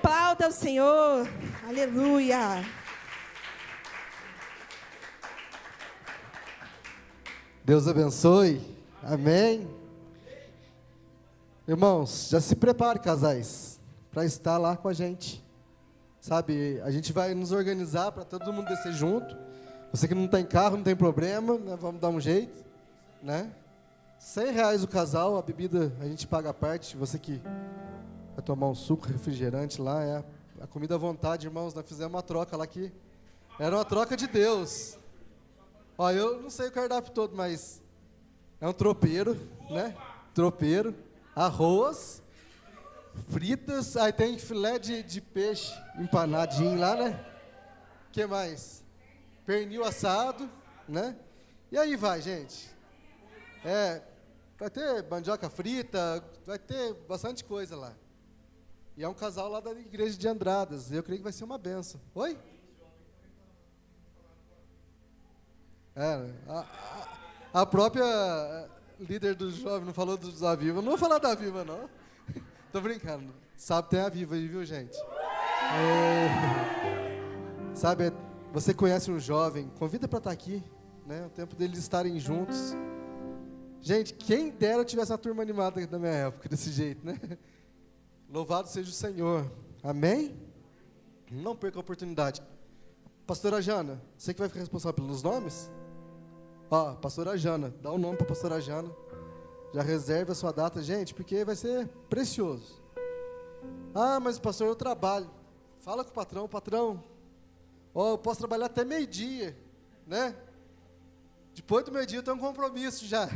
Aplauda o Senhor. Aleluia. Deus abençoe. Amém. Irmãos, já se prepare, casais, para estar lá com a gente. Sabe, a gente vai nos organizar para todo mundo descer junto. Você que não tem carro, não tem problema, né? Vamos dar um jeito, né? R$100 o casal, a bebida a gente paga a parte. Você que vai tomar um suco, refrigerante lá, a comida à vontade, irmãos. Nós fizemos uma troca lá que era uma troca de Deus. Ó, eu não sei o cardápio todo, mas é um tropeiro, né? Tropeiro, arroz, fritas, aí tem filé de peixe empanadinho lá, né? O que mais? Pernil assado, né? E aí vai, gente. Vai ter mandioca frita, vai ter bastante coisa lá. E é um casal lá da igreja de Andradas, eu creio que vai ser uma benção. Oi? A própria líder do jovem não falou da Viva. Não vou falar da Viva, não. Tô brincando. Sabe, tem a Viva aí, viu, gente? Sabe, você conhece um jovem, convida para estar aqui, né? O tempo deles estarem juntos. Gente, quem dera eu tivesse uma turma animada da minha época, desse jeito, né? Louvado seja o Senhor. Amém? Não perca a oportunidade. Pastora Jana, você que vai ficar responsável pelos nomes? Ó, pastora Jana, dá um nome para pastora Jana. Já reserve a sua data, gente, porque vai ser precioso. Ah, mas pastor, eu trabalho. Fala com o patrão, ó, eu posso trabalhar até meio-dia, né? Depois do meio-dia eu tenho um compromisso já.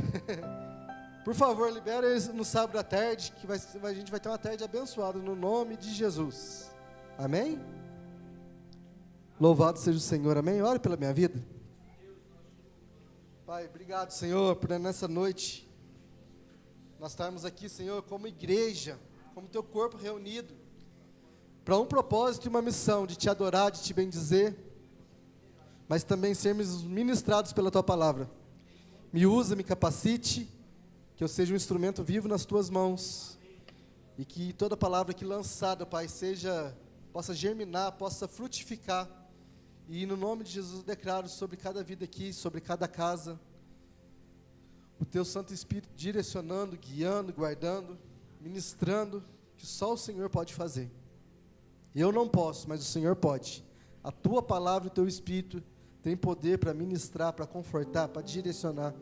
Por favor, libera eles no sábado à tarde, que a gente vai ter uma tarde abençoada no nome de Jesus. Amém? Louvado seja o Senhor, amém? Ore pela minha vida. Pai, obrigado, Senhor, por nessa noite nós estarmos aqui, Senhor, como igreja, como teu corpo reunido, para um propósito e uma missão de te adorar, de te bendizer, mas também sermos ministrados pela tua palavra. Me usa, me capacite, que eu seja um instrumento vivo nas tuas mãos, e que toda palavra aqui lançada, Pai, possa germinar, possa frutificar. E no nome de Jesus eu declaro sobre cada vida aqui, sobre cada casa, o teu Santo Espírito direcionando, guiando, guardando, ministrando, que só o Senhor pode fazer. Eu não posso, mas o Senhor pode. A tua palavra e o teu Espírito tem poder para ministrar, para confortar, para direcionar.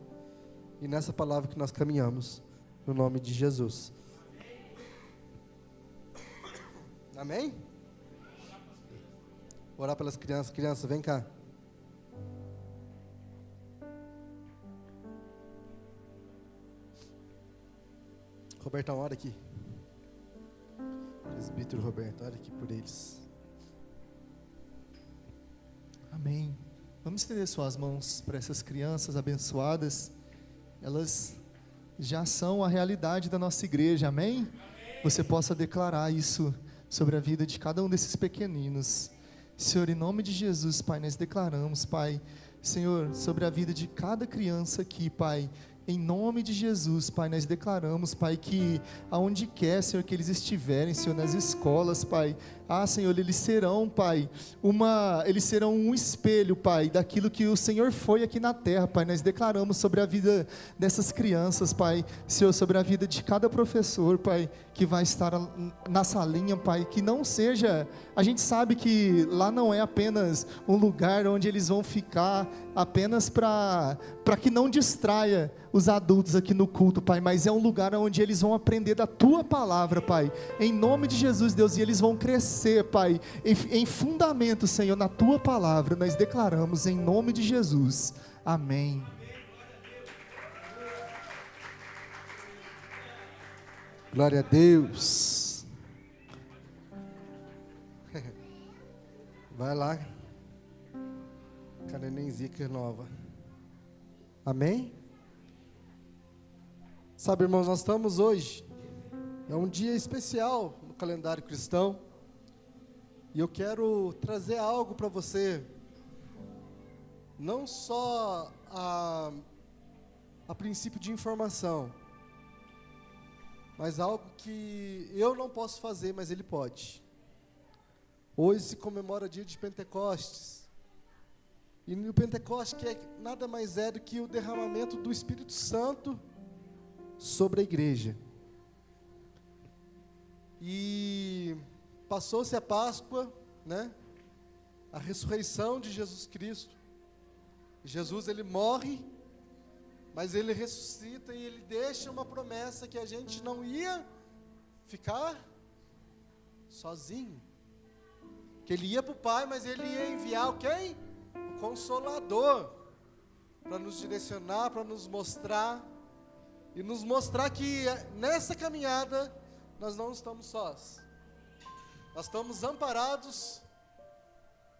E nessa palavra que nós caminhamos, no nome de Jesus. Amém? Orar pelas crianças. Criança, vem cá. Robertão, ora aqui. Presbítero Roberto, ora aqui por eles. Amém. Vamos estender suas mãos para essas crianças abençoadas. Elas já são a realidade da nossa igreja, amém? Você possa declarar isso sobre a vida de cada um desses pequeninos. Senhor, em nome de Jesus, Pai, nós declaramos, Pai, Senhor, sobre a vida de cada criança aqui, Pai, em nome de Jesus, Pai, nós declaramos, Pai, que aonde quer, Senhor, que eles estiverem, Senhor, nas escolas, Pai, Senhor, eles serão, Pai, eles serão um espelho, Pai, daquilo que o Senhor foi aqui na terra, Pai. Nós declaramos sobre a vida dessas crianças, Pai, Senhor, sobre a vida de cada professor, Pai, que vai estar na salinha, Pai, que não seja, a gente sabe que lá não é apenas um lugar onde eles vão ficar apenas para que não distraia os adultos aqui no culto, Pai, mas é um lugar onde eles vão aprender da Tua palavra, Pai, em nome de Jesus, Deus, e eles vão crescer, Pai, em fundamento, Senhor, na Tua palavra. Nós declaramos em nome de Jesus, amém. Glória a Deus. Vai lá, cara, nem zica nova. Amém? Sabe, irmãos, nós estamos hoje, é um dia especial no calendário cristão, e eu quero trazer algo para você, não só a princípio de informação, mas algo que eu não posso fazer, mas Ele pode. Hoje se comemora o dia de Pentecostes. E no Pentecoste que nada mais é do que o derramamento do Espírito Santo sobre a igreja. E passou-se a Páscoa, né? A ressurreição de Jesus Cristo. Jesus, ele morre, mas ele ressuscita e ele deixa uma promessa que a gente não ia ficar sozinho. Que ele ia para o Pai, mas ele ia enviar quem? O Consolador, para nos direcionar, para nos mostrar, e nos mostrar que nessa caminhada nós não estamos sós. Nós estamos amparados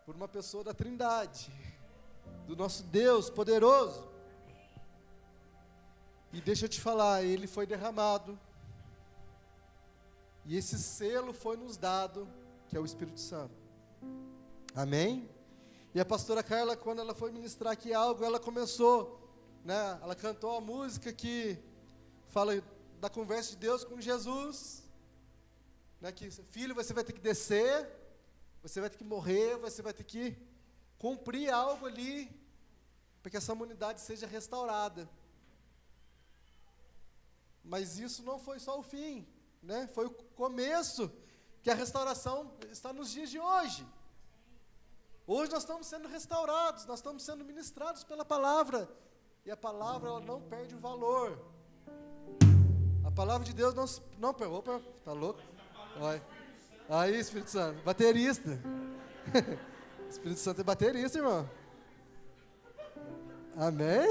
por uma pessoa da Trindade, do nosso Deus poderoso. E deixa eu te falar, ele foi derramado, e esse selo foi nos dado, que é o Espírito Santo. Amém? E a pastora Carla, quando ela foi ministrar aqui algo, ela começou, né? Ela cantou a música que fala da conversa de Deus com Jesus, né? Que, filho, você vai ter que descer, você vai ter que morrer, você vai ter que cumprir algo ali, para que essa humanidade seja restaurada. Mas isso não foi só o fim, né? Foi o começo, que a restauração está nos dias de hoje. Hoje nós estamos sendo restaurados, nós estamos sendo ministrados pela palavra, e a palavra ela não perde o valor. A palavra de Deus não perde. Opa, tá louco? Olha. Aí, Espírito Santo, baterista. Espírito Santo é baterista, irmão. Amém?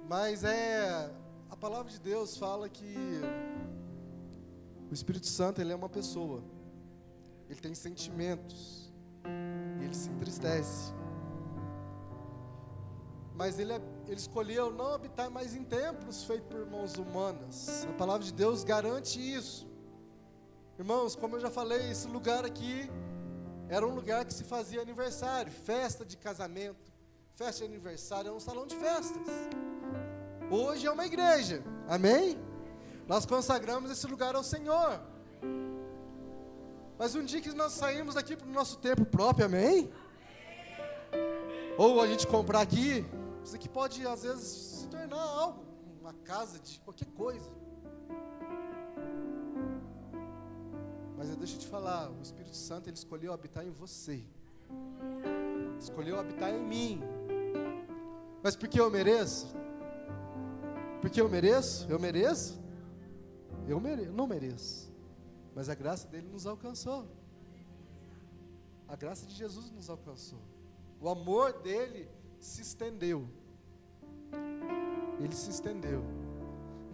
Mas a palavra de Deus fala que o Espírito Santo, ele é uma pessoa. Ele tem sentimentos. Ele se entristece. Mas ele escolheu não habitar mais em templos feitos por mãos humanas. A palavra de Deus garante isso. Irmãos, como eu já falei, esse lugar aqui era um lugar que se fazia aniversário, festa de casamento, festa de aniversário, era um salão de festas. Hoje é uma igreja, amém? Nós consagramos esse lugar ao Senhor. Mas um dia que nós saímos daqui para o nosso tempo próprio, amém? Ou a gente comprar aqui, isso aqui pode às vezes se tornar algo, uma casa de qualquer coisa. Mas deixa eu te falar, o Espírito Santo, ele escolheu habitar em você. Escolheu habitar em mim. Mas por que eu mereço? Porque eu mereço? Eu mereço? Eu não mereço. Mas a graça dele nos alcançou. A graça de Jesus nos alcançou. O amor dele se estendeu. Ele se estendeu.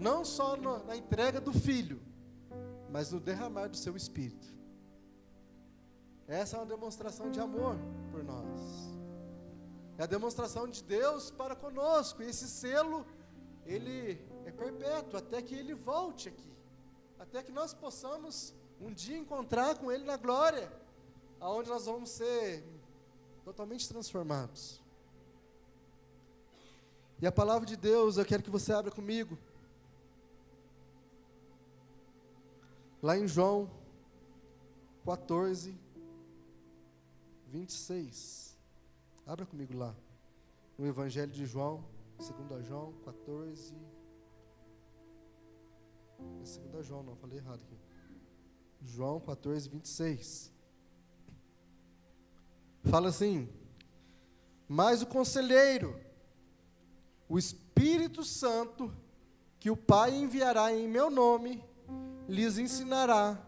Não só na entrega do Filho, mas no derramar do seu Espírito. Essa é uma demonstração de amor por nós. É a demonstração de Deus para conosco. E esse selo, ele é perpétuo, até que ele volte aqui. Até que nós possamos um dia encontrar com ele na glória, aonde nós vamos ser totalmente transformados. E a palavra de Deus, eu quero que você abra comigo. Lá em João 14, 26. Abra comigo lá. No Evangelho de João, 2 João 14. É 2 João, não, falei errado aqui. João 14, 26. Fala assim: mas o Conselheiro, o Espírito Santo, que o Pai enviará em meu nome, lhes ensinará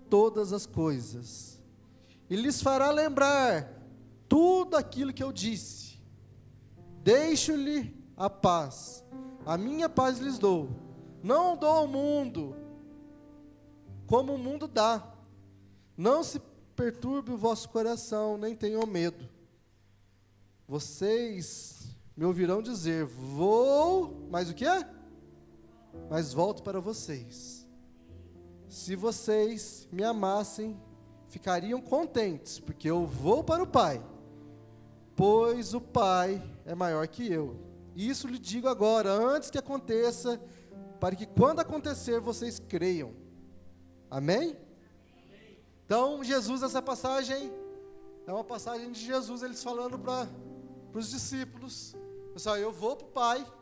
todas as coisas, e lhes fará lembrar tudo aquilo que eu disse. Deixo-lhe a paz, a minha paz lhes dou. Não dou ao mundo como o mundo dá. Não se perturbe o vosso coração, nem tenham medo. Vocês me ouvirão dizer: vou, mas o quê? Mas volto para vocês. Se vocês me amassem, ficariam contentes, porque eu vou para o Pai, pois o Pai é maior que eu. Isso lhe digo agora, antes que aconteça, para que quando acontecer vocês creiam. Amém? Então, Jesus, essa passagem, é uma passagem de Jesus, eles falando para os discípulos, pessoal, eu vou para o Pai,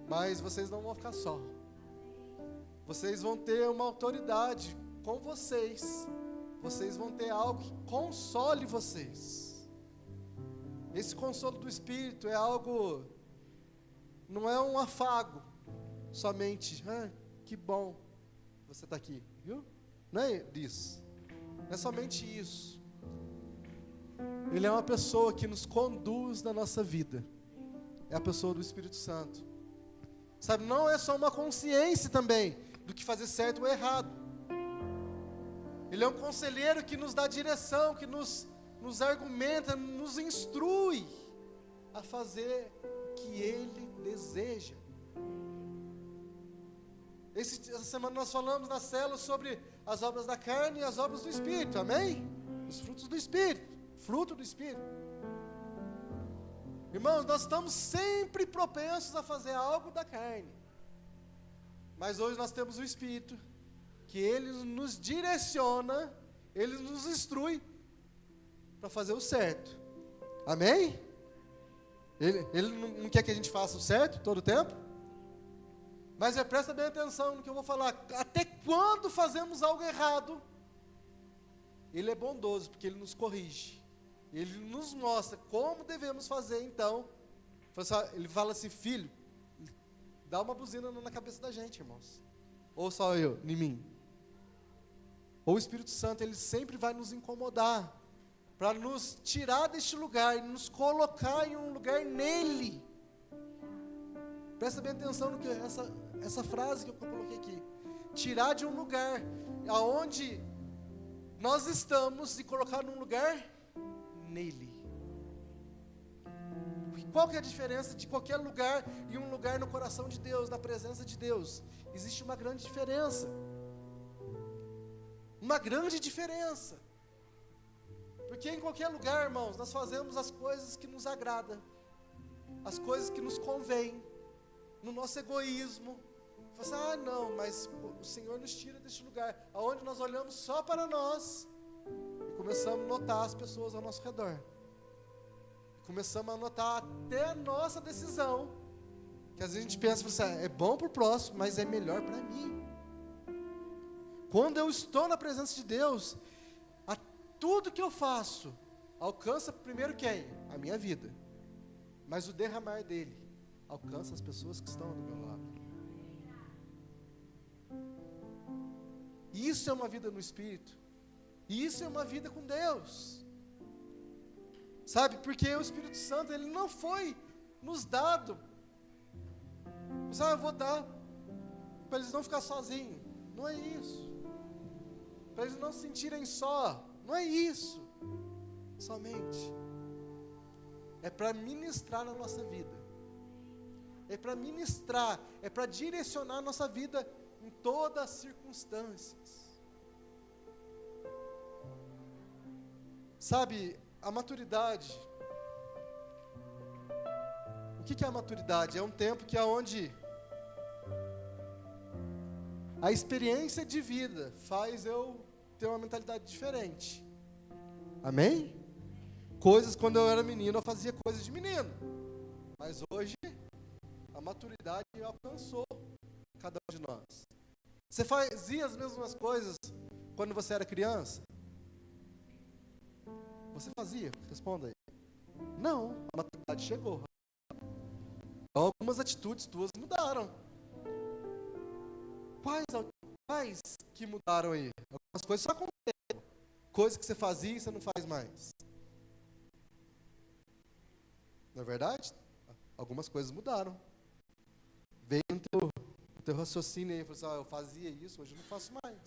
mas vocês não vão ficar só. Vocês vão ter uma autoridade com vocês. Vocês vão ter algo que console vocês. Esse consolo do Espírito é algo, não é um afago, somente, que bom você está aqui, viu? Não é isso, não é somente isso. Ele é uma pessoa que nos conduz na nossa vida, é a pessoa do Espírito Santo. Sabe, não é só uma consciência também, do que fazer certo ou errado. Ele é um conselheiro que nos dá direção, que nos argumenta, nos instrui a fazer o que Ele deseja. Essa semana nós falamos na célula sobre as obras da carne e as obras do Espírito, amém? Os frutos do Espírito, fruto do Espírito. Irmãos, nós estamos sempre propensos a fazer algo da carne. Mas hoje nós temos o Espírito, que Ele nos direciona, Ele nos instrui para fazer o certo. Amém? Ele não quer que a gente faça o certo todo o tempo? Mas presta bem atenção no que eu vou falar. Até quando fazemos algo errado, Ele é bondoso, porque Ele nos corrige. Ele nos mostra como devemos fazer, então. Ele fala assim, filho, dá uma buzina na cabeça da gente, irmãos. Ou só eu, em mim. Ou o Espírito Santo, ele sempre vai nos incomodar, para nos tirar deste lugar, e nos colocar em um lugar nele. Presta bem atenção no que essa frase que eu coloquei aqui. Tirar de um lugar aonde nós estamos e colocar num lugar nele. Qual que é a diferença de qualquer lugar e um lugar no coração de Deus, na presença de Deus? Existe uma grande diferença. Uma grande diferença. Porque em qualquer lugar, irmãos, nós fazemos as coisas que nos agradam, as coisas que nos convêm, no nosso egoísmo. Você fala, não, mas o Senhor nos tira deste lugar, aonde nós olhamos só para nós, e começamos a notar as pessoas ao nosso redor. Começamos a notar até a nossa decisão, que às vezes a gente pensa, assim, é bom para o próximo, mas é melhor para mim. Quando eu estou na presença de Deus, tudo que eu faço, alcança primeiro quem? A minha vida. Mas o derramar dele, alcança as pessoas que estão do meu lado. Isso é uma vida no Espírito. Isso é uma vida com Deus. Sabe, porque o Espírito Santo, ele não foi nos dado. Eu vou dar, para eles não ficarem sozinhos. Não é isso. Para eles não se sentirem só. Não é isso. Somente. É para ministrar na nossa vida. É para ministrar, é para direcionar a nossa vida em todas as circunstâncias. Sabe, a maturidade, o que é a maturidade? É um tempo que é onde a experiência de vida faz eu ter uma mentalidade diferente. Amém? Coisas, quando eu era menino, eu fazia coisas de menino. Mas hoje, a maturidade alcançou cada um de nós. Você fazia as mesmas coisas quando você era criança? Você fazia? Responda aí. Não, a maturidade chegou. Algumas atitudes tuas mudaram. Quais que mudaram aí? Algumas coisas só aconteceram. Coisas que você fazia e você não faz mais. Não é verdade? Algumas coisas mudaram. Veio no teu raciocínio aí, falou assim, eu fazia isso, hoje eu não faço mais.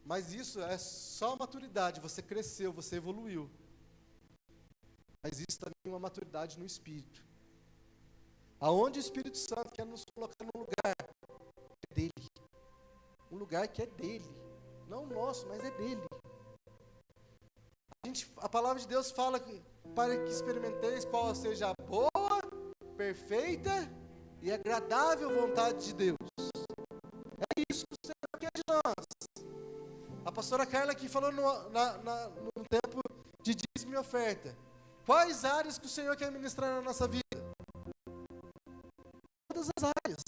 Mas isso é só maturidade, você cresceu, você evoluiu. Mas isso também é uma maturidade no Espírito. Aonde o Espírito Santo quer nos colocar num lugar, é dele. Um lugar que é dele. Não nosso, mas é dele. A palavra de Deus fala para que experimenteis qual seja a boa, perfeita e agradável vontade de Deus. É isso que o Senhor quer de nós. A pastora Carla aqui falou no tempo de dízimo e oferta. Quais áreas que o Senhor quer ministrar na nossa vida? Todas as áreas.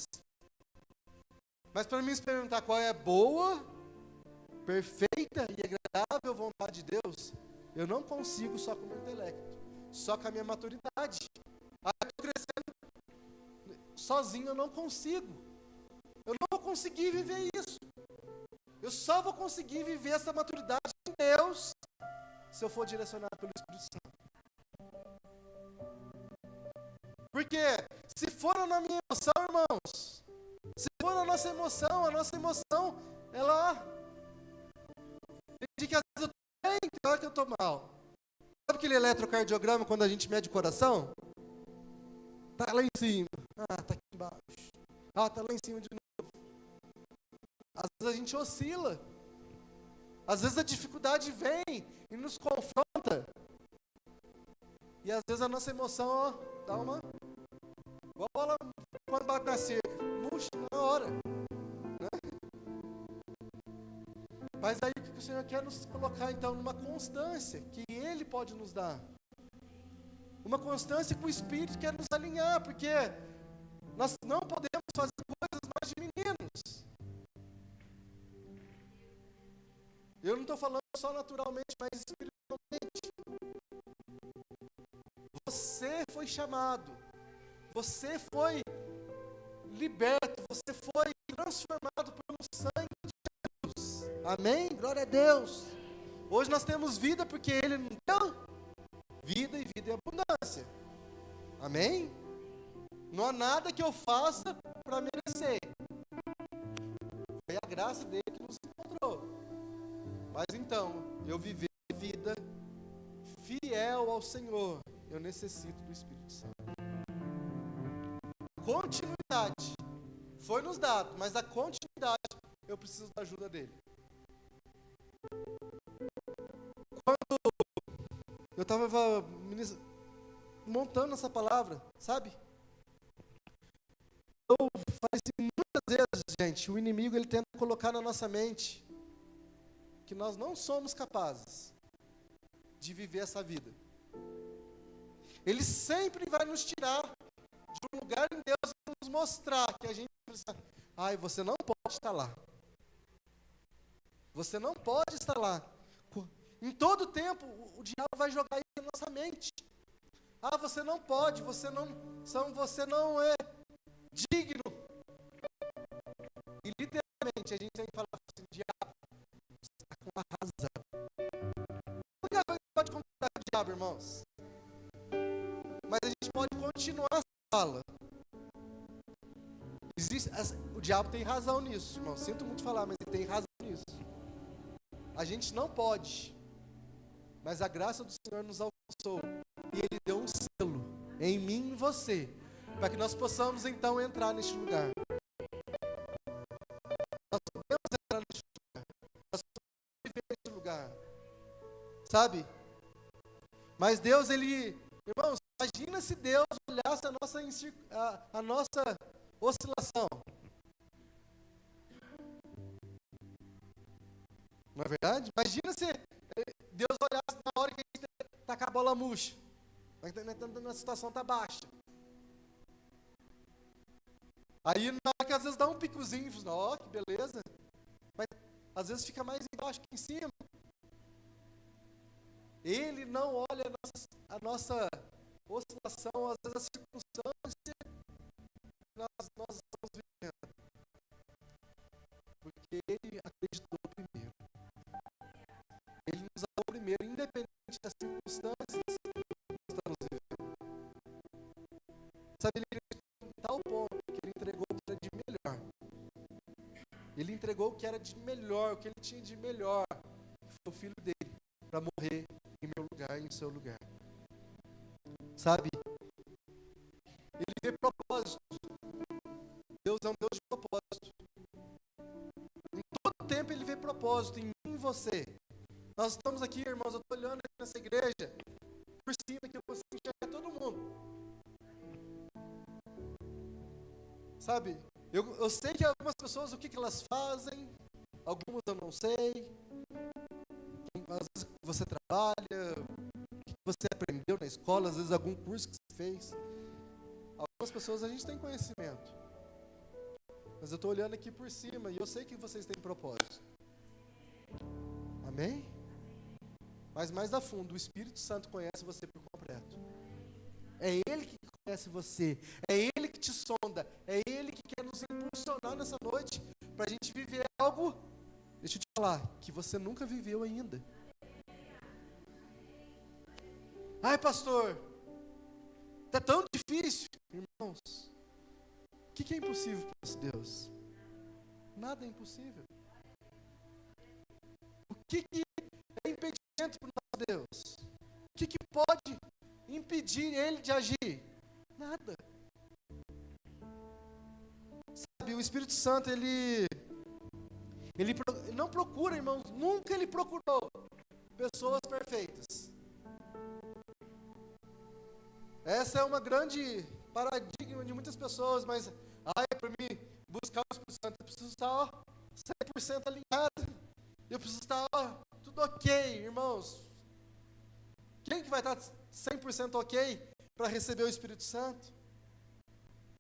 Mas para mim se perguntar qual é a boa, perfeita e agradável vontade de Deus, eu não consigo só com o meu intelecto, só com a minha maturidade. Eu estou crescendo sozinho, eu não consigo. Eu não vou conseguir viver isso. Eu só vou conseguir viver essa maturidade em Deus se eu for direcionado pelo Espírito Santo. Porque se for na minha emoção, irmãos, se for na nossa emoção, a nossa emoção, ela tem dia que às vezes eu estou bem, tem hora que eu estou mal. Sabe aquele eletrocardiograma quando a gente mede o coração? Tá lá em cima. Ah, tá aqui embaixo. Ah, tá lá em cima de novo. Às vezes a gente oscila. Às vezes a dificuldade vem e nos confronta. E às vezes a nossa emoção, ó, dá uma... Igual a bola quando bate na cerca. Murcha na hora. Né? Mas aí o que o Senhor quer nos colocar então numa constância que Ele pode nos dar. Uma constância que o Espírito quer nos alinhar, porque nós não podemos fazer coisas mais de meninos. Eu não estou falando só naturalmente, mas espiritualmente. Você foi chamado, você foi liberto, você foi transformado pelo sangue de Jesus. Amém? Glória a Deus. Hoje nós temos vida porque Ele nos deu vida e vida em abundância. Amém? Não há nada que eu faça para merecer. Foi a graça dele que nos encontrou. Mas então, eu viver vida fiel ao Senhor, eu necessito do Espírito Santo. Continuidade foi nos dado, mas a continuidade eu preciso da ajuda dele. Quando eu estava montando essa palavra, sabe? Eu falei assim, muitas vezes, gente, o inimigo ele tenta colocar na nossa mente que nós não somos capazes de viver essa vida. Ele sempre vai nos tirar de um lugar em Deus e nos mostrar que a gente precisa. Ai, você não pode estar lá. Você não pode estar lá. Em todo tempo, o diabo vai jogar isso na nossa mente. Ah, você não pode, você não é digno. E literalmente a gente tem que falar assim, diabo, você está com a razão. Nunca pode concordar com o diabo, irmãos. Mas a gente pode continuar essa fala. O diabo tem razão nisso, irmão. Sinto muito falar, mas ele tem razão nisso. A gente não pode. Mas a graça do Senhor nos alcançou. E Ele deu um selo em mim e em você. Para que nós possamos então entrar neste lugar. Nós podemos entrar neste lugar. Nós podemos viver neste lugar. Sabe? Mas Deus, Ele... Irmãos, imagina se Deus olhasse a nossa oscilação. Não é verdade? Imagina se Deus olhasse na hora que a gente está com a bola murcha. A situação está baixa. Aí na hora que às vezes dá um picozinho, ó, que beleza. Mas às vezes fica mais embaixo que em cima. Ele não olha a nossa oscilação, às vezes a circunstância que nós estamos vivendo. Porque Ele acreditou primeiro. Ele nos amou primeiro, independente das circunstâncias que estamos vivendo. Sabe, Ele acreditou em tal ponto que Ele entregou o que era de melhor. Ele entregou o que era de melhor, o que Ele tinha de melhor. Foi o Filho dele, para morrer em meu lugar e em seu lugar. Sabe? Ele vê propósito. Deus é um Deus de propósito. Em todo tempo Ele vê propósito em mim e em você. Nós estamos aqui, irmãos, eu estou olhando aqui nessa igreja, por cima que eu consigo enxergar todo mundo. Sabe, eu sei que algumas pessoas, o que elas fazem, algumas eu não sei. Às vezes você trabalha, o que você aprendeu na escola, às vezes algum curso que você fez. Algumas pessoas a gente tem conhecimento. Mas eu estou olhando aqui por cima e eu sei que vocês têm propósito. Amém? Mas mais a fundo, o Espírito Santo conhece você por completo. É Ele que conhece você. É Ele que te sonda. É Ele que quer nos impulsionar nessa noite para a gente viver algo, deixa eu te falar, que você nunca viveu ainda. Ai, pastor, está tão difícil. Irmãos, o que é impossível para Deus? Nada é impossível. O que é impedimento para o nosso Deus? O que pode impedir Ele de agir? Nada. Sabe, o Espírito Santo, ele não procura, irmãos, nunca Ele procurou pessoas perfeitas. Essa é uma grande paradigma de muitas pessoas, mas, para mim buscar o Espírito Santo, eu preciso estar 100% alinhado. Eu preciso estar tudo ok, irmãos. Quem que vai estar 100% ok para receber o Espírito Santo?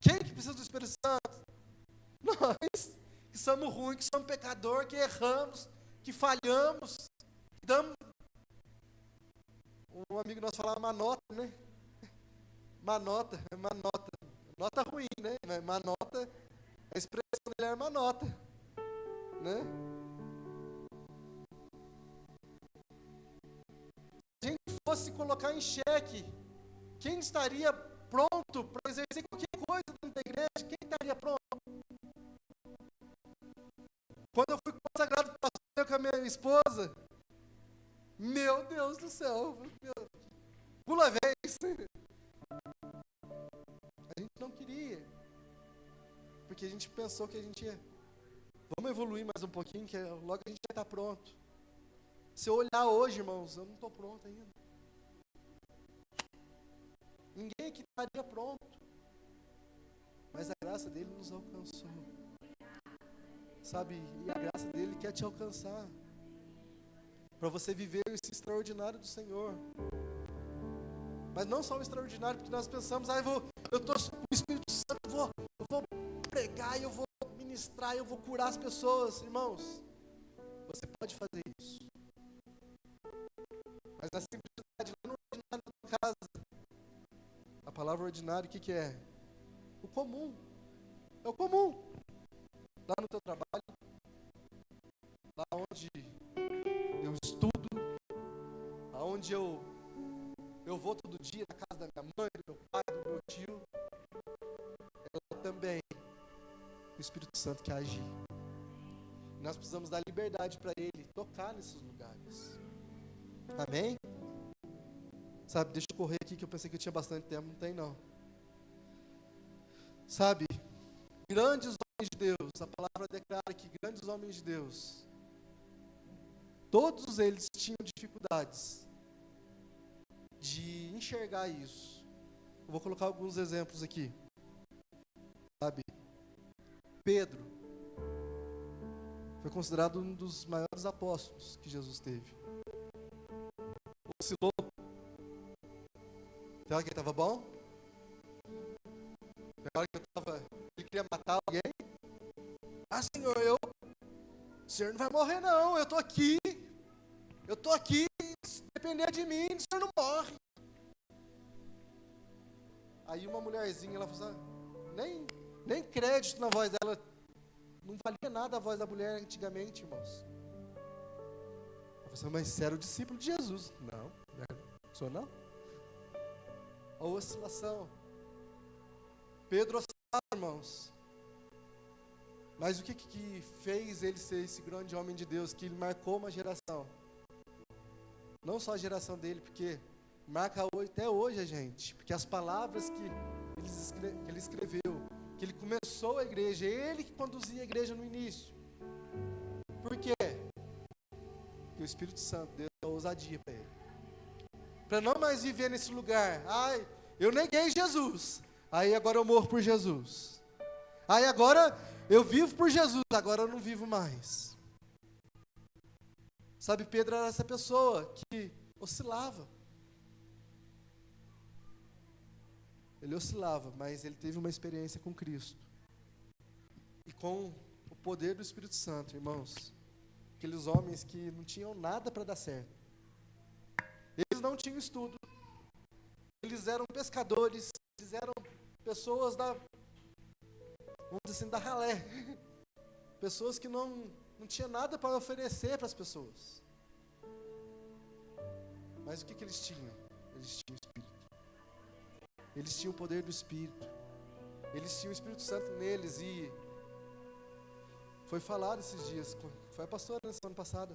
Quem que precisa do Espírito Santo? Nós, que somos ruins, que somos pecadores, que erramos, que falhamos, que damos... Um amigo nosso falava manota, né? Manota, nota ruim, né? Manota, a expressão dele era manota, né? Se a gente fosse colocar em xeque, quem estaria pronto para exercer qualquer coisa dentro da igreja? Quem estaria pronto? Quando eu fui consagrado pastor com a minha esposa, meu Deus do céu, pula a vez. A gente não queria, porque a gente pensou que a gente ia, vamos evoluir mais um pouquinho, que logo a gente vai estar pronto. Se eu olhar hoje, irmãos, eu não estou pronto ainda. Ninguém aqui estaria pronto, mas a graça dele nos alcançou. Sabe, e a graça dele quer te alcançar, para você viver esse extraordinário do Senhor. Mas não só o extraordinário, porque nós pensamos, eu estou com o Espírito Santo, eu vou pregar, eu vou ministrar, eu vou curar as pessoas. Irmãos, você pode fazer isso. Mas na simplicidade, lá no ordinário da tua casa, a palavra ordinário, o que é? O comum. É o comum. Lá no teu trabalho, lá onde eu estudo, aonde eu vou todo dia na casa da minha mãe, do meu pai, do meu tio. Ela também, o Espírito Santo quer agir. Nós precisamos dar liberdade para Ele tocar nesses lugares. Amém? Sabe, deixa eu correr aqui que eu pensei que eu tinha bastante tempo, não tem não. Sabe, grandes homens de Deus, a palavra declara que grandes homens de Deus, todos eles tinham dificuldades de enxergar isso. Eu vou colocar alguns exemplos aqui. Sabe, Pedro foi considerado um dos maiores apóstolos que Jesus teve. Oscilou. Tem hora que ele estava bom? Tem hora que ele queria matar alguém? Senhor, o Senhor não vai morrer não, eu estou aqui, se depender de mim, o Senhor não morre. Aí uma mulherzinha, ela falou assim, nem crédito na voz dela, não valia nada a voz da mulher antigamente, irmãos. Ela falou assim, mas você era o discípulo de Jesus. Não, sou não. A oscilação. Pedro oscilava, irmãos. Mas o que fez ele ser esse grande homem de Deus, que ele marcou uma geração? Não só a geração dele, porque marca até hoje a gente, porque as palavras que ele escreveu, que ele começou a igreja, ele que conduzia a igreja no início. Por quê? Porque o Espírito Santo deu a ousadia para ele. Para não mais viver nesse lugar, eu neguei Jesus, aí agora eu morro por Jesus. Aí agora eu vivo por Jesus, agora eu não vivo mais. Sabe, Pedro era essa pessoa que oscilava. Ele oscilava, mas ele teve uma experiência com Cristo. E com o poder do Espírito Santo, irmãos. Aqueles homens que não tinham nada para dar certo. Eles não tinham estudo. Eles eram pescadores. Eles eram pessoas vamos dizer assim, da ralé. Pessoas que não tinham nada para oferecer para as pessoas. Mas o que eles tinham? Eles tinham o Espírito. Eles tinham o poder do Espírito. Eles tinham o Espírito Santo neles. E foi falado esses dias, foi a pastora na semana passada.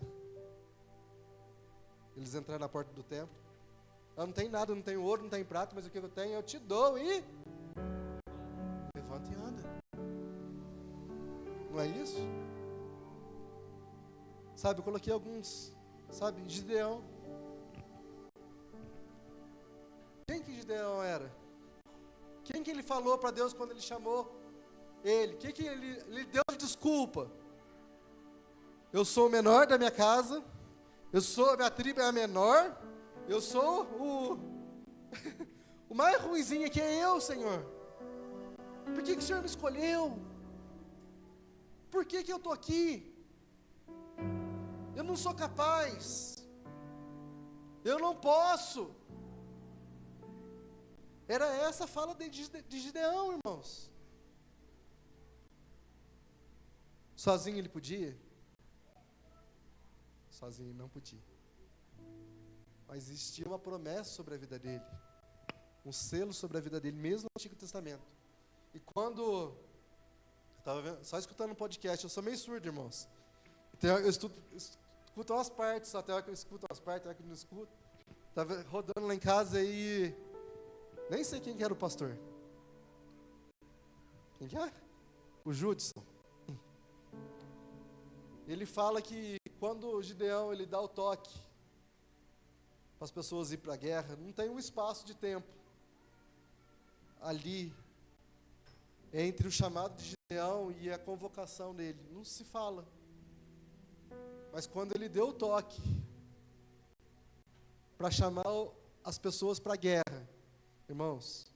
Eles entraram na porta do templo. Eu não tenho nada, não tenho ouro, não tenho prata, mas o que eu tenho eu te dou e levanta e anda. Não é isso? Sabe, eu coloquei alguns, sabe, Gideão. Quem que Gideão era? Quem que ele falou para Deus quando ele chamou ele? Quem que ele deu de desculpa? Eu sou o menor da minha casa, a minha tribo é a menor, eu sou o mais ruinzinho aqui é eu, Senhor. Por que o Senhor me escolheu? Por que eu estou aqui? Eu não sou capaz. Eu não posso. Era essa a fala de Gideão, irmãos. Sozinho ele podia? Sozinho ele não podia. Mas existia uma promessa sobre a vida dele. Um selo sobre a vida dele, mesmo no Antigo Testamento. E quando eu estava só escutando um podcast, eu sou meio surdo, irmãos. Então, eu escuto umas partes, até a hora que eu escuto umas partes, até a hora que eu não escuto. Estava rodando lá em casa e nem sei quem que era o pastor. Quem que é? O Judson. Ele fala que quando o Gideão ele dá o toque para as pessoas ir para a guerra, não tem um espaço de tempo ali entre o chamado de Gideão e a convocação dele. Não se fala. Mas quando ele deu o toque para chamar as pessoas para a guerra, irmãos,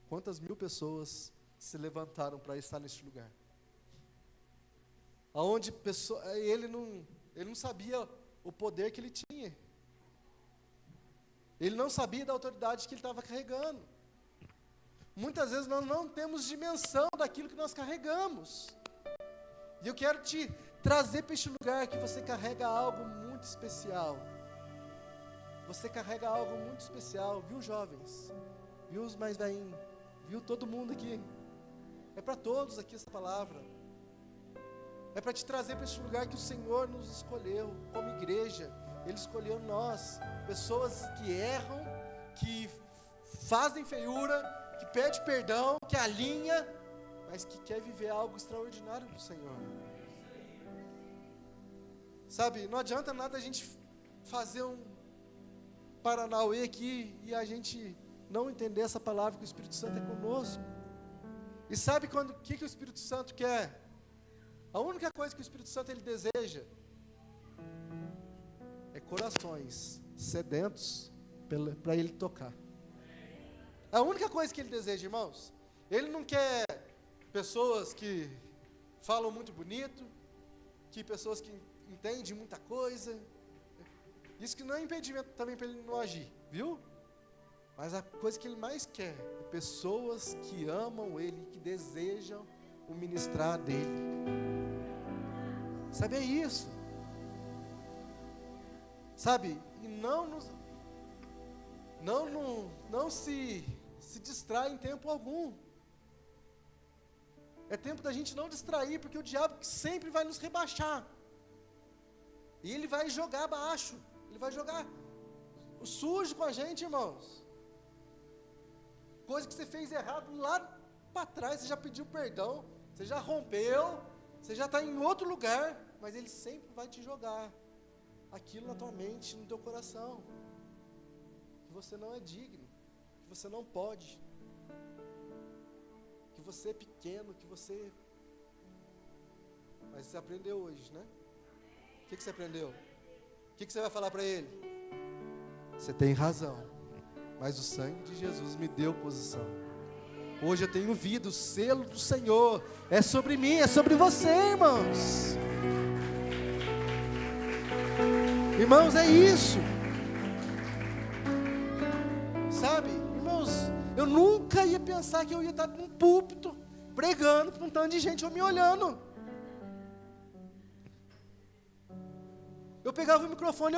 quantas mil pessoas se levantaram para estar neste lugar? Aonde ele não sabia o poder que ele tinha. Ele não sabia da autoridade que ele estava carregando. Muitas vezes nós não temos dimensão daquilo que nós carregamos. E eu quero te trazer para este lugar que você carrega algo muito especial. Você carrega algo muito especial, viu, jovens? Viu os mais velhinhos? Viu todo mundo aqui? É para todos aqui essa palavra. É para te trazer para este lugar que o Senhor nos escolheu como igreja. Ele escolheu nós, pessoas que erram, que fazem feiura, que pede perdão, que alinha, mas que quer viver algo extraordinário do Senhor. Sabe, não adianta nada a gente fazer um paranauê aqui e a gente não entender essa palavra que o Espírito Santo é conosco. E sabe o que o Espírito Santo quer? A única coisa que o Espírito Santo ele deseja é corações sedentos para ele tocar. É a única coisa que ele deseja, irmãos. Ele não quer pessoas que falam muito bonito, que pessoas que entendem muita coisa. Isso que não é impedimento também para ele não agir, viu? Mas a coisa que ele mais quer é pessoas que amam ele, que desejam o ministrar dele. Sabe, é isso. Sabe, e não se distrai em tempo algum. É tempo da gente não distrair, porque o diabo sempre vai nos rebaixar. E ele vai jogar abaixo. Ele vai jogar o sujo com a gente, irmãos. Coisa que você fez errado lá para trás, você já pediu perdão, você já rompeu, você já está em outro lugar, mas ele sempre vai te jogar aquilo na tua mente, no teu coração, que você não é digno, que você não pode, que você é pequeno, que você... Mas você aprendeu hoje, né? O que você aprendeu? O que você vai falar para ele? Você tem razão, mas o sangue de Jesus me deu posição. Hoje eu tenho vida, o selo do Senhor é sobre mim, é sobre você, irmãos. Irmãos, é isso. Sabe, irmãos, eu nunca ia pensar que eu ia estar num púlpito, pregando para um tanto de gente me olhando. Eu pegava o microfone,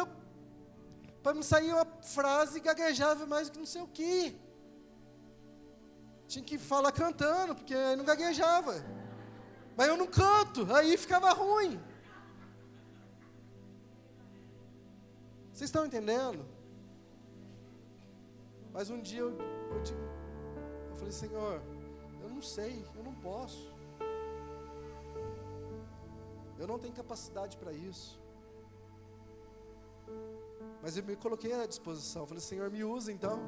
para me sair uma frase, gaguejava mais do que não sei o que. Tinha que falar cantando, porque aí não gaguejava. Mas eu não canto, aí ficava ruim. Vocês estão entendendo? Mas um dia eu falei, Senhor, eu não sei, eu não posso. Eu não tenho capacidade para isso. Mas eu me coloquei à disposição. Eu falei, Senhor, me usa então.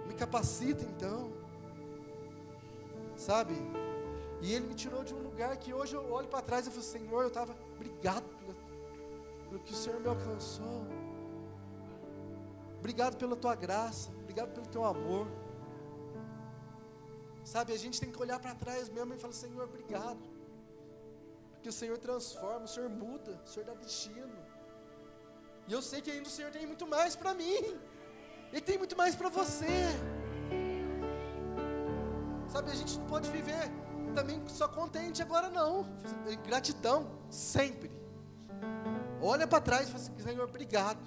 Me capacita então. Sabe? E Ele me tirou de um lugar que hoje eu olho para trás e falo, Senhor, eu estava, obrigado pelo que o Senhor me alcançou. Obrigado pela Tua graça. Obrigado pelo Teu amor. Sabe, a gente tem que olhar para trás mesmo e falar, Senhor, obrigado. Porque o Senhor transforma, o Senhor muda, o Senhor dá destino. E eu sei que ainda o Senhor tem muito mais para mim. Ele tem muito mais para você. Sabe, a gente não pode viver também só contente agora não. Gratidão, sempre. Olha para trás e fala assim, Senhor, obrigado.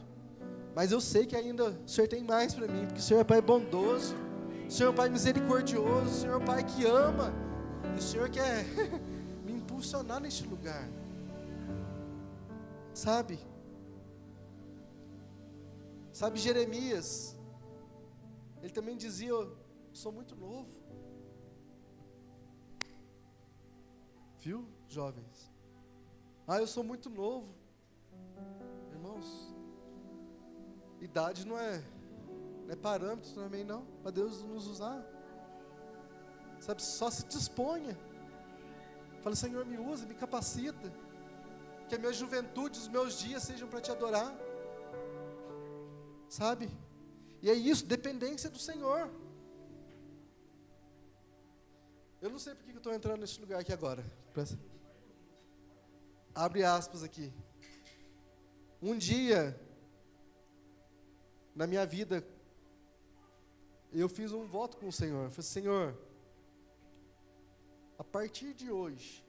Mas eu sei que ainda o Senhor tem mais para mim. Porque o Senhor é Pai bondoso. O Senhor é Pai misericordioso. O Senhor é Pai que ama. E o Senhor quer me impulsionar neste lugar. Sabe? Sabe, Jeremias, ele também dizia, eu sou muito novo. Viu, jovens? Eu sou muito novo. Irmãos, idade não é parâmetro também não, para Deus nos usar. Sabe, só se disponha. Fala, Senhor, me usa, me capacita. Que a minha juventude, os meus dias sejam para Te adorar. Sabe? E é isso, dependência do Senhor. Eu não sei porque eu estou entrando nesse lugar aqui agora. Abre aspas aqui. Um dia, na minha vida, eu fiz um voto com o Senhor. Eu falei, Senhor, a partir de hoje,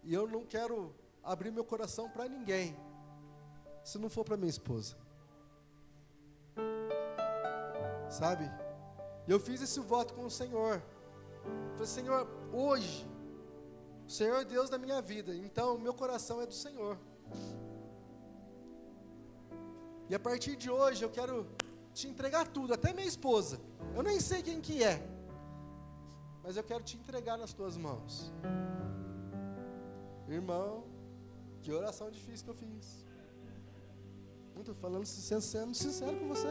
e eu não quero abrir meu coração para ninguém, se não for para minha esposa. Sabe? E eu fiz esse voto com o Senhor. Falei, Senhor, hoje, o Senhor é Deus da minha vida, então o meu coração é do Senhor. E a partir de hoje eu quero Te entregar tudo, até minha esposa. Eu nem sei quem que é, mas eu quero Te entregar nas Tuas mãos. Irmão, que oração difícil que eu fiz. Estou falando, sendo sincero com você.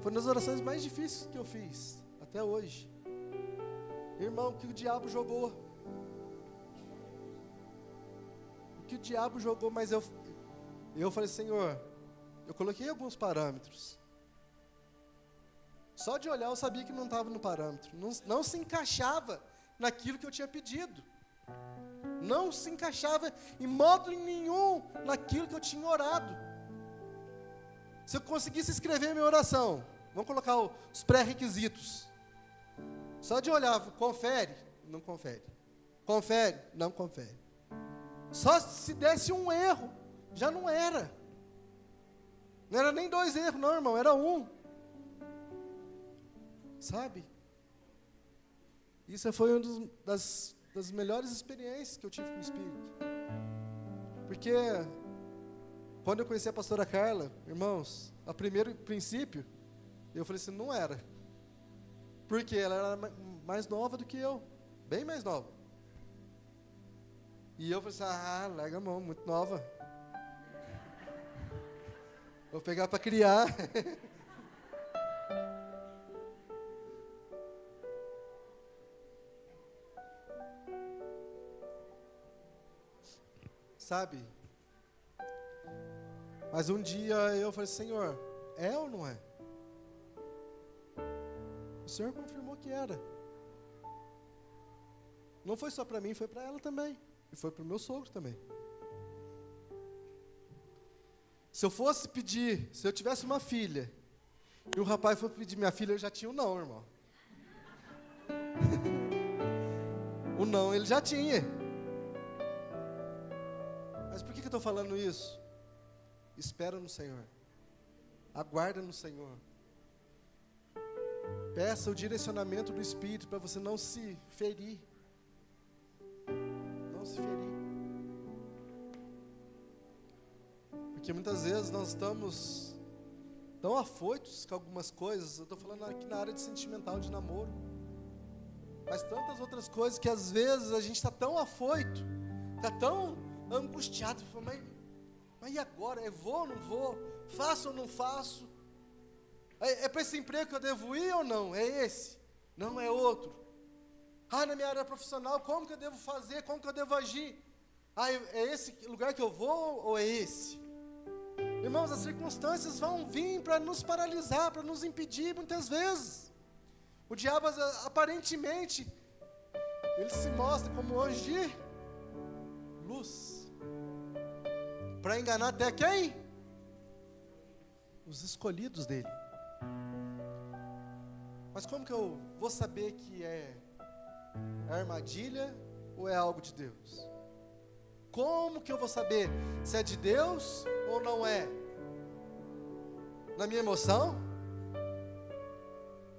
Foi uma das orações mais difíceis que eu fiz, até hoje. Irmão, o que o diabo jogou. O que o diabo jogou, mas eu falei, Senhor, eu coloquei alguns parâmetros. Só de olhar eu sabia que não estava no parâmetro. Não se encaixava naquilo que eu tinha pedido. Não se encaixava em modo nenhum naquilo que eu tinha orado. Se eu conseguisse escrever minha oração, vamos colocar os pré-requisitos. Só de olhar, confere, não confere. Confere, não confere. Só se desse um erro, já não era. Não era nem 2 erros, não, irmão, era 1. Sabe? Isso foi uma das melhores experiências que eu tive com o Espírito. Porque quando eu conheci a pastora Carla, irmãos, a primeiro princípio, eu falei assim, não era. Porque ela era mais nova do que eu, bem mais nova. E eu falei assim, larga a mão, muito nova. Vou pegar para criar. sabe? Mas um dia eu falei, Senhor, é ou não é? O Senhor confirmou que era. Não foi só para mim, foi para ela também. E foi para o meu sogro também. Se eu fosse pedir, se eu tivesse uma filha, e o rapaz fosse pedir minha filha, eu já tinha um não, irmão. O não ele já tinha. Mas por que eu estou falando isso? Espera no Senhor. Aguarda no Senhor. Peça o direcionamento do Espírito para você não se ferir. Não se ferir. Porque muitas vezes nós estamos tão afoitos com algumas coisas. Eu estou falando aqui na área de sentimental, de namoro. Mas tantas outras coisas que às vezes a gente está tão afoito, está tão angustiado. Mas e agora? Eu vou ou não vou? Faço ou não faço? É para esse emprego que eu devo ir ou não? É esse? Não, é outro. Na minha área profissional, como que eu devo fazer? Como que eu devo agir? É esse lugar que eu vou ou é esse? Irmãos, as circunstâncias vão vir para nos paralisar, para nos impedir muitas vezes. O diabo, aparentemente, ele se mostra como anjo de luz. Para enganar até quem? Os escolhidos dele. Mas como que eu vou saber que é armadilha ou é algo de Deus? Como que eu vou saber se é de Deus ou não é? Na minha emoção?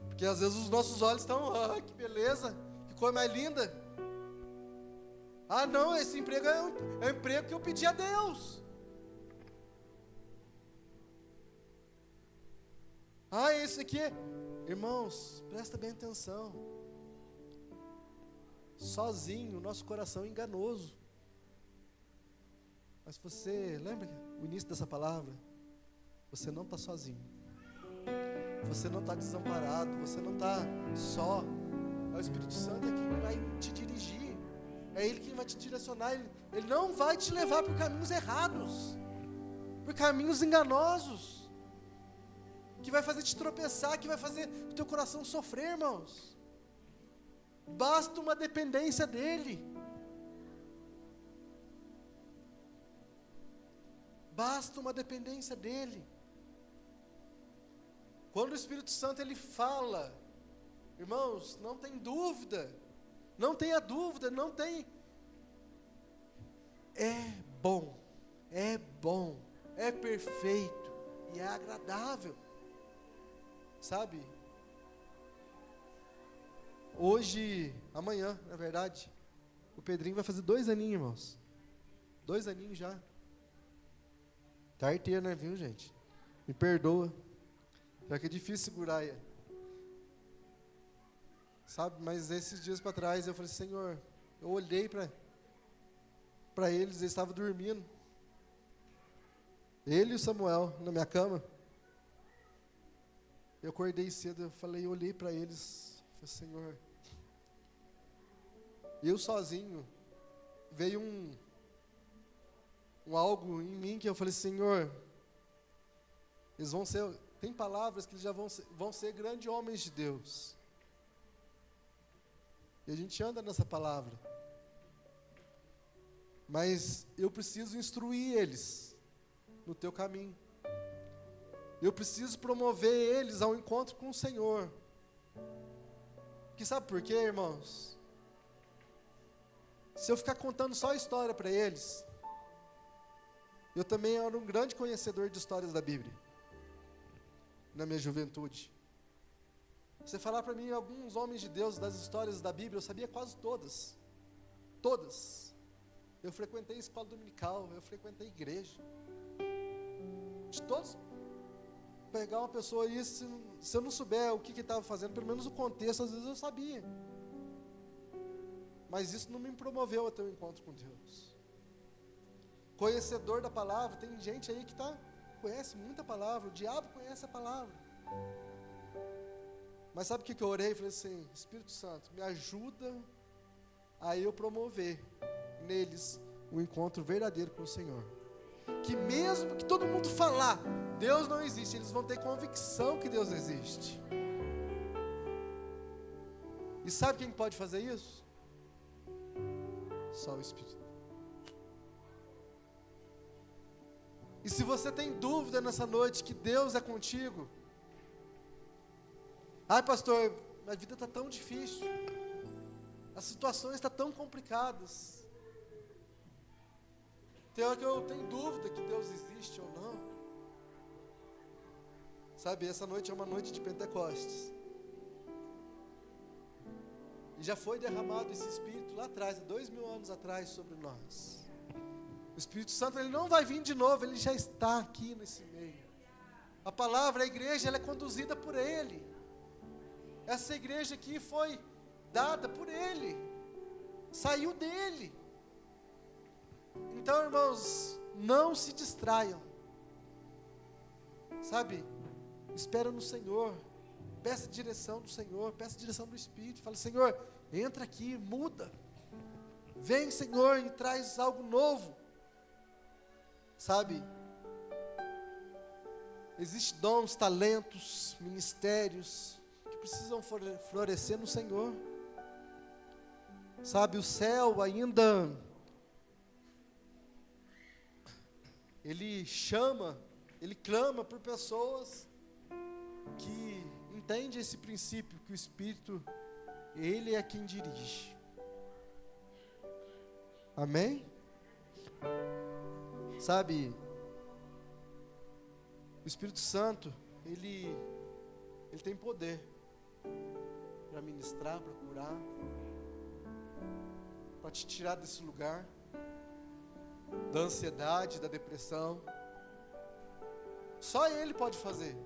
Porque às vezes os nossos olhos estão, que beleza, que coisa mais linda. Não, esse emprego é um emprego que eu pedi a Deus. Esse aqui, irmãos, presta bem atenção. Sozinho, o nosso coração é enganoso. Mas você, lembra o início dessa palavra? Você não está sozinho. Você não está desamparado, você não está só. É o Espírito Santo que vai te dirigir. É Ele que vai te direcionar. Ele não vai te levar por caminhos errados, por caminhos enganosos, que vai fazer te tropeçar, que vai fazer o teu coração sofrer, irmãos. Basta uma dependência dEle. Basta uma dependência dEle. Quando o Espírito Santo ele fala, irmãos, não tem dúvida, não tenha dúvida, não tem. É bom, é perfeito e é agradável, sabe? Hoje, amanhã, na verdade, o Pedrinho vai fazer 2 aninhos, irmãos. 2 aninhos já. Tá arteiro, né, viu, gente? Me perdoa. Já que é difícil segurar aí. Sabe, mas esses dias para trás eu falei, Senhor, eu olhei para eles estavam dormindo. Ele e o Samuel na minha cama. Eu acordei cedo, eu olhei para eles, falei, Senhor, eu sozinho, veio um algo em mim que eu falei, Senhor, eles vão ser, tem palavras que eles já vão ser grandes homens de Deus. E a gente anda nessa palavra. Mas eu preciso instruir eles no teu caminho. Eu preciso promover eles ao encontro com o Senhor. Que sabe por quê, irmãos? Se eu ficar contando só a história para eles, eu também era um grande conhecedor de histórias da Bíblia, na minha juventude. Você falar para mim alguns homens de Deus das histórias da Bíblia, eu sabia quase todas. Todas. Eu frequentei escola dominical, eu frequentei igreja. De todos, pegar uma pessoa aí, se eu não souber o que estava fazendo, pelo menos o contexto, às vezes eu sabia. Mas isso não me promoveu até o encontro com Deus. Conhecedor da palavra, tem gente aí que conhece muita palavra, o diabo conhece a palavra. Mas sabe o que eu orei? Falei assim, Espírito Santo, me ajuda a eu promover neles um encontro verdadeiro com o Senhor. Que mesmo que todo mundo falar, Deus não existe, eles vão ter convicção que Deus existe. E sabe quem pode fazer isso? Só o Espírito. E se você tem dúvida nessa noite que Deus é contigo, ai pastor, minha vida está tão difícil, as situações estão tão complicadas, tem hora que eu tenho dúvida que Deus existe ou não. Sabe, essa noite é uma noite de Pentecostes, e já foi derramado esse Espírito lá atrás, há 2000 anos atrás, sobre nós. O Espírito Santo, ele não vai vir de novo, ele já está aqui nesse meio. A palavra, a igreja, ela é conduzida por Ele. Essa igreja aqui foi dada por Ele, saiu dEle. Então, irmãos, não se distraiam, sabe, espera no Senhor, peça direção do Senhor, peça direção do Espírito, fala: Senhor, entra aqui, muda, vem Senhor e traz algo novo, sabe, existem dons, talentos, ministérios, que precisam florescer no Senhor, sabe, o céu ainda, ele chama, ele clama por pessoas que entendem esse princípio, que o Espírito, ele é quem dirige. Amém? Sabe, o Espírito Santo, ele tem poder para ministrar, para curar, para te tirar desse lugar, da ansiedade, da depressão. Só Ele pode fazer.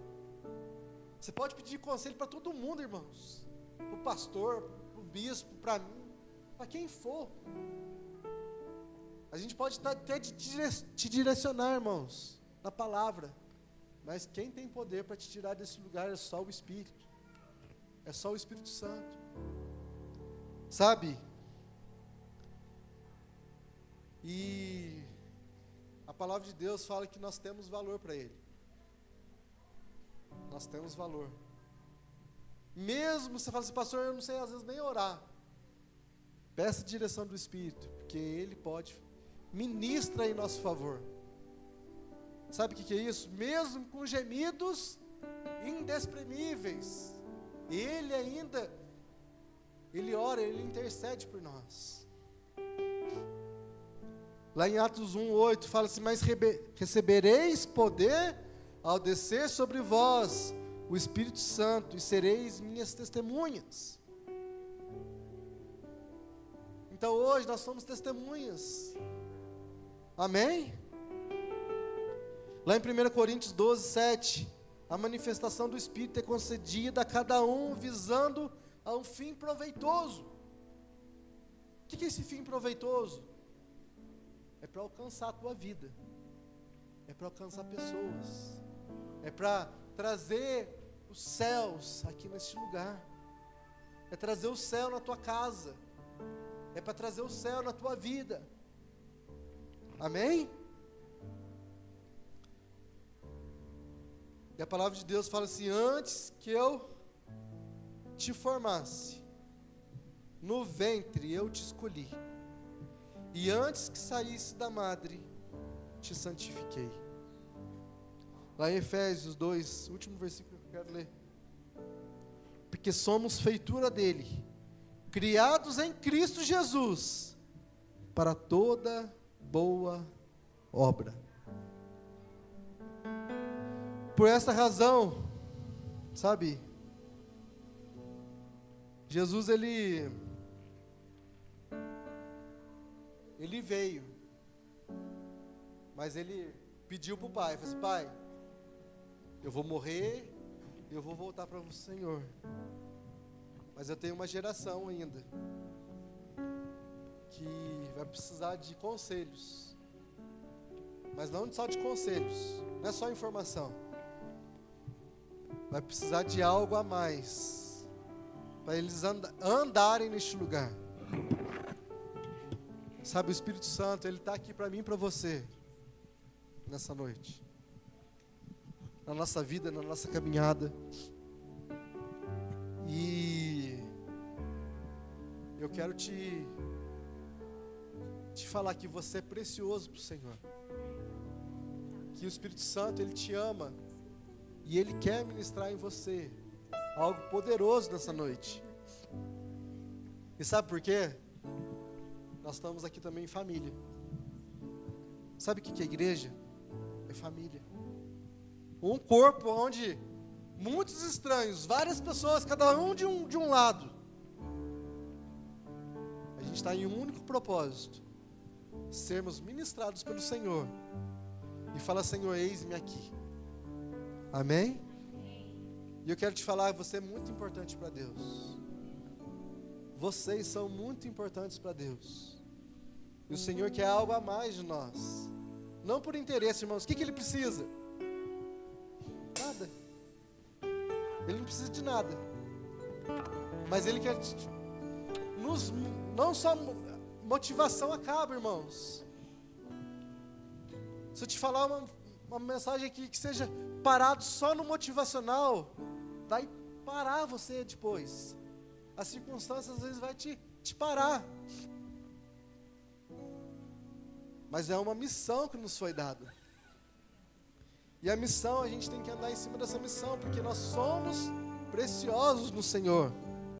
Você pode pedir conselho para todo mundo, irmãos, para o pastor, para o bispo, para mim, para quem for. A gente pode até te direcionar, irmãos, na palavra, mas quem tem poder para te tirar desse lugar é só o Espírito, é só o Espírito Santo, sabe? E a palavra de Deus fala que nós temos valor para Ele. Nós temos valor. Mesmo você fala assim: pastor, eu não sei às vezes nem orar, peça a direção do Espírito, porque Ele pode, ministra em nosso favor. Sabe o que é isso? Mesmo com gemidos inexprimíveis, Ele ainda, Ele ora, Ele intercede por nós. Lá em Atos 1:8 fala assim: mas recebereis poder ao descer sobre vós o Espírito Santo, e sereis minhas testemunhas. Então hoje nós somos testemunhas. Amém? Lá em 1 Coríntios 12:7, a manifestação do Espírito é concedida a cada um visando a um fim proveitoso. O que é esse fim proveitoso? É para alcançar a tua vida, é para alcançar pessoas, é para trazer os céus aqui neste lugar, é trazer o céu na tua casa, é para trazer o céu na tua vida. Amém? E a palavra de Deus fala assim: antes que eu te formasse no ventre eu te escolhi, e antes que saísse da madre te santifiquei. Lá em Efésios 2, último versículo que eu quero ler. Porque somos feitura dele, criados em Cristo Jesus, para toda boa obra. Por essa razão, sabe, Jesus ele veio, mas ele pediu para o Pai, falou assim: Pai, eu vou morrer, eu vou voltar para o Senhor, mas eu tenho uma geração ainda, que vai precisar de conselhos, mas não só de conselhos, não é só informação, vai precisar de algo a mais, para eles andarem neste lugar. Sabe, o Espírito Santo, Ele está aqui para mim e para você, nessa noite. Na nossa vida, na nossa caminhada. E eu quero te falar que você é precioso para o Senhor. Que o Espírito Santo, Ele te ama. E Ele quer ministrar em você algo poderoso nessa noite. E sabe por quê? Nós estamos aqui também em família. Sabe o que é igreja? É família. Um corpo onde muitos estranhos, várias pessoas, cada um de um lado. A gente está em um único propósito: sermos ministrados pelo Senhor. E fala: Senhor, eis-me aqui. Amém? E eu quero te falar, você é muito importante para Deus. Vocês são muito importantes para Deus. E o Senhor quer algo a mais de nós. Não por interesse, irmãos. O que Ele precisa? Nada. Ele não precisa de nada. Mas Ele quer não só motivação acaba, irmãos. Se eu te falar uma mensagem aqui que seja parado só no motivacional, vai parar você depois. As circunstâncias às vezes vai te parar. Mas é uma missão que nos foi dada. E a missão, a gente tem que andar em cima dessa missão, porque nós somos preciosos no Senhor.